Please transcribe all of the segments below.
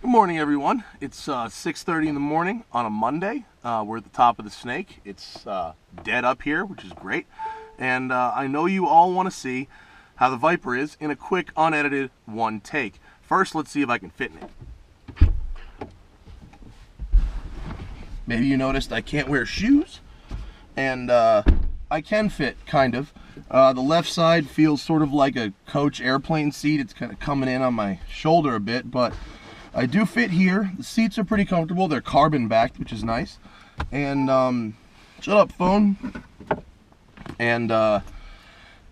Good morning, everyone. It's 6:30 in the morning on a Monday. We're at the top of the Snake. It's dead up here, which is great. And I know you all want to see how the Viper is in a quick, unedited one take. First, let's see if I can fit in it. Maybe you noticed I can't wear shoes, and I can fit, kind of. The left side feels sort of like a coach airplane seat. It's kind of coming in on my shoulder a bit, but I do fit here. The seats are pretty comfortable. They're carbon backed, which is nice. And shut up, phone. And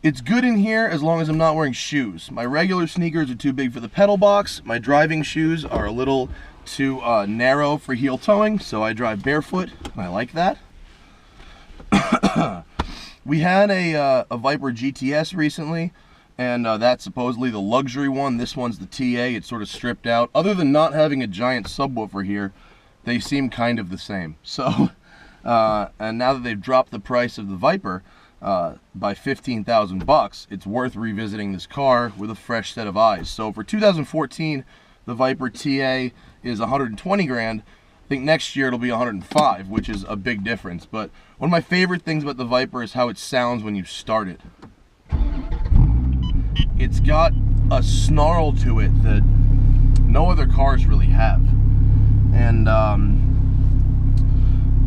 it's good in here as long as I'm not wearing shoes. My regular sneakers are too big for the pedal box. My driving shoes are a little too narrow for heel toeing, so I drive barefoot, and I like that. We had a Viper GTS recently, and that's supposedly the luxury one. This one's the TA. It's sort of stripped out. Other than not having a giant subwoofer here, they seem kind of the same. So, and now that they've dropped the price of the Viper by 15,000 bucks, it's worth revisiting this car with a fresh set of eyes. So for 2014, the Viper TA is 120 grand. I think next year it'll be 105, which is a big difference. But one of my favorite things about the Viper is how it sounds when you start it. It's got a snarl to it that no other cars really have. And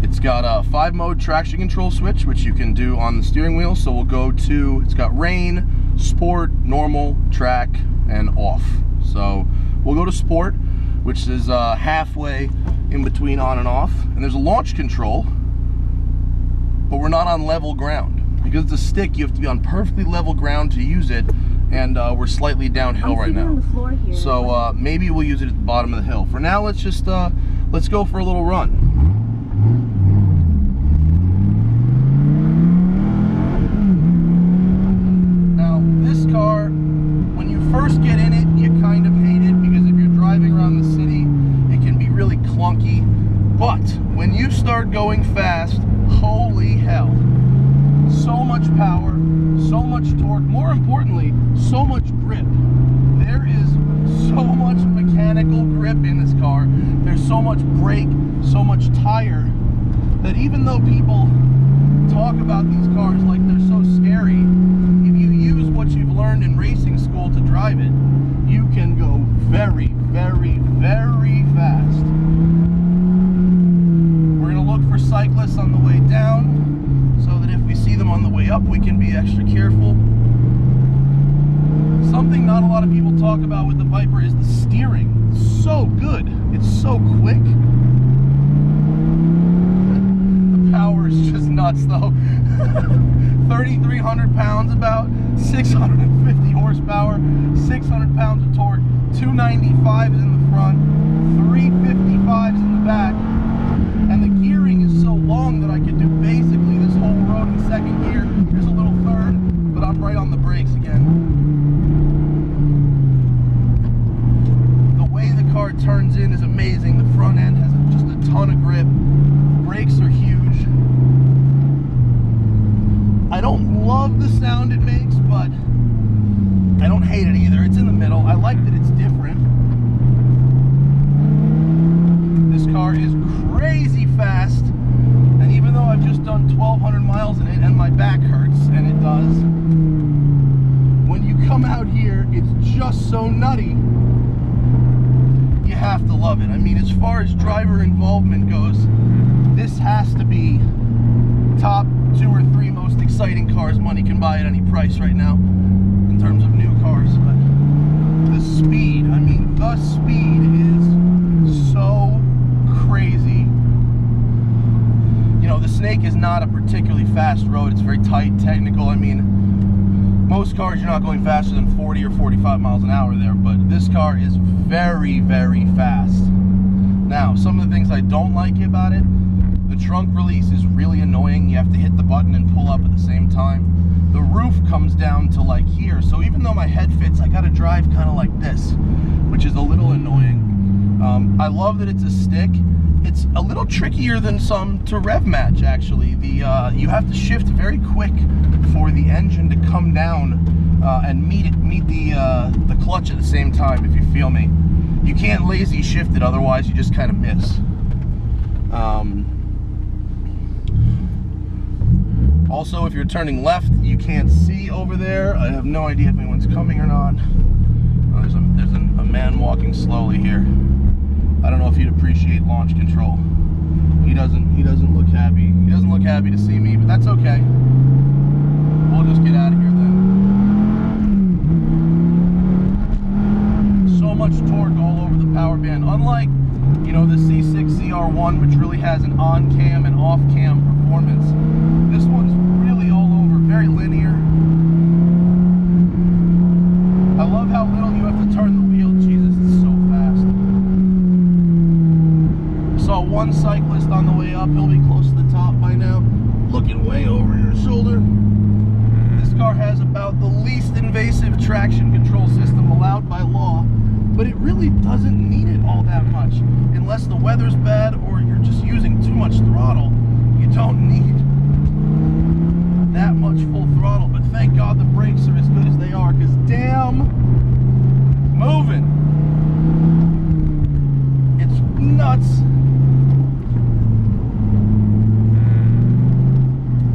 it's got a 5-mode traction control switch, which you can do on the steering wheel. So we'll go to, it's got rain, sport, normal, track, and off. So we'll go to sport, which is halfway in between on and off. And there's a launch control, but we're not on level ground. Because it's a stick, you have to be on perfectly level ground to use it. And we're slightly downhill right now. So maybe we'll use it at the bottom of the hill. For now, let's just, let's go for a little run. Now, this car, when you first get in it, you kind of hate it because if you're driving around the city, it can be really clunky. But when you start going fast, holy hell. So much power, so much torque, more importantly, so much grip. There is so much mechanical grip in this car. There's so much brake, so much tire, that even though people talk about these cars like they're so scary, if you use what you've learned in racing school to drive it, you can go very, very, very fast. We're gonna look for cyclists on the way down, so that if we see them on the way up, we can be extra careful. Something not a lot of people talk about with the Viper is the steering. It's so good. It's so quick. The power is just nuts, though. 3,300 pounds about, 650 horsepower, 600 pounds of torque, 295s in the front, 355s in the back. And the gearing is so long that I could do basically this whole road in second gear. There's a little third, but I'm right on the brakes again. The way the car turns in is amazing. The front end has just a ton of grip. Brakes are huge. I don't love the sound it makes, but I don't hate it either. It's in the middle. I like that it's different. This car is crazy fast, and even though I've just done 1,200 miles in it and my back hurts, and it does, when you come out here, it's just so nutty. You have to love it. I mean, as far as driver involvement goes, this has to be top 2 or 3 most exciting cars money can buy at any price right now in terms of new cars. But the speed, I mean, the speed is so crazy. You know, the Snake is not a particularly fast road. It's very tight, technical. I mean, most cars you're not going faster than 40 or 45 miles an hour there, but this car is very, very fast. Now, some of the things I don't like about it, the trunk release is really annoying. You have to hit the button and pull up at the same time. The roof comes down to like here, so even though my head fits, I gotta drive kind of like this, which is a little annoying. I love that it's a stick. It's a little trickier than some to rev match, actually. You have to shift very quick for the engine to come down and meet the clutch at the same time, if you feel me. You can't lazy shift it, otherwise you just kind of miss. Also, if you're turning left, you can't see over there. I have no idea if anyone's coming or not. Oh, there's a man walking slowly here. I don't know if he'd appreciate launch control. He doesn't look happy. He doesn't look happy to see me, but that's okay. We'll just get out of here then. So much torque all over the power band. Unlike, you know, the C6 CR1, which really has an on-cam and off-cam performance, this one's really all over, very linear. I love how little you have to turn the wheel. Jesus, it's so fast. I saw one cyclist on the way up. He'll be close to the top by now, looking way over your shoulder. This car has about the least invasive traction control system allowed by law, but it really doesn't need it all that much. Unless the weather's bad or you're just using too much throttle, you don't need that much full throttle. But thank God the brakes are as good as they are, because damn, moving. It's nuts.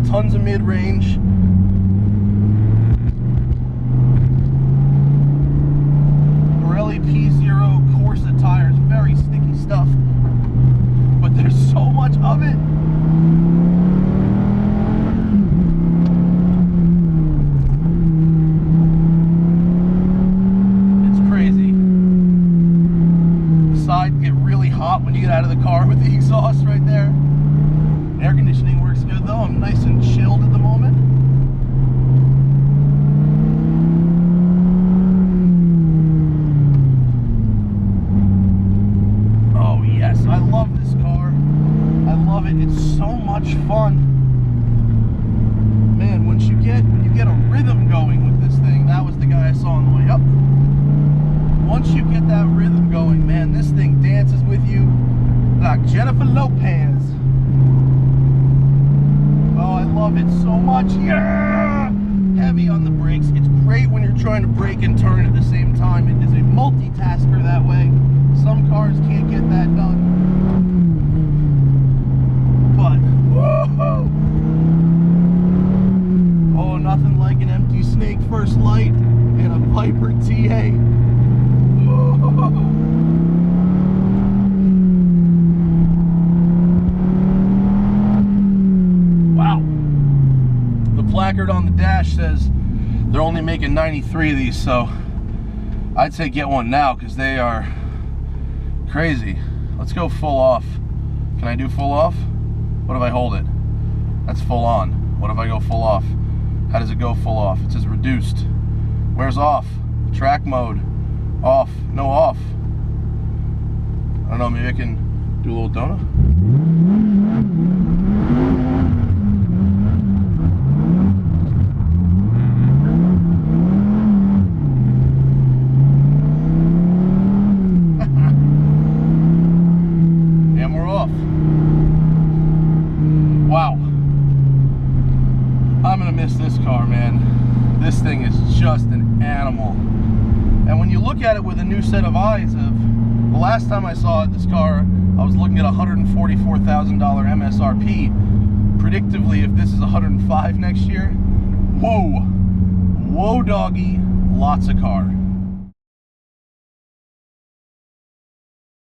Tons of mid-range. Pirelli P0 Corsa tires, very sticky stuff, but there's so much of it. It's crazy. The sides get really hot when you get out of the car with the exhaust right there. Air conditioning works good though. I'm nice and chilled at the moment. Oh yes, I love this car. I love it. It's so much fun. Man, when you get a rhythm going with this thing, that was the guy I saw on the way up. Once you get that rhythm going, man, this thing dances with you like Jennifer Lopez. Oh, I love it so much. Yeah! Heavy on the brakes. It's great when you're trying to brake and turn at the same time. It is a multitasker that way. Some cars can't get that done. But, woohoo! Oh, nothing like an empty snake first light and a Viper TA. Woo-hoo! Placard on the dash says they're only making 93 of these, so I'd say get one now because they are crazy. Let's go full off. Can I do full off? What if I hold it? That's full on. What if I go full off? How does it go full off? It says reduced. Where's off? Track mode. Off. No off. I don't know, maybe I can do a little donut. Wow, I'm gonna miss this car, man. This thing is just an animal. And when you look at it with a new set of eyes of, the last time I saw it, this car, I was looking at $144,000 MSRP. Predictively, if this is 105 next year, whoa, whoa doggy, lots of car.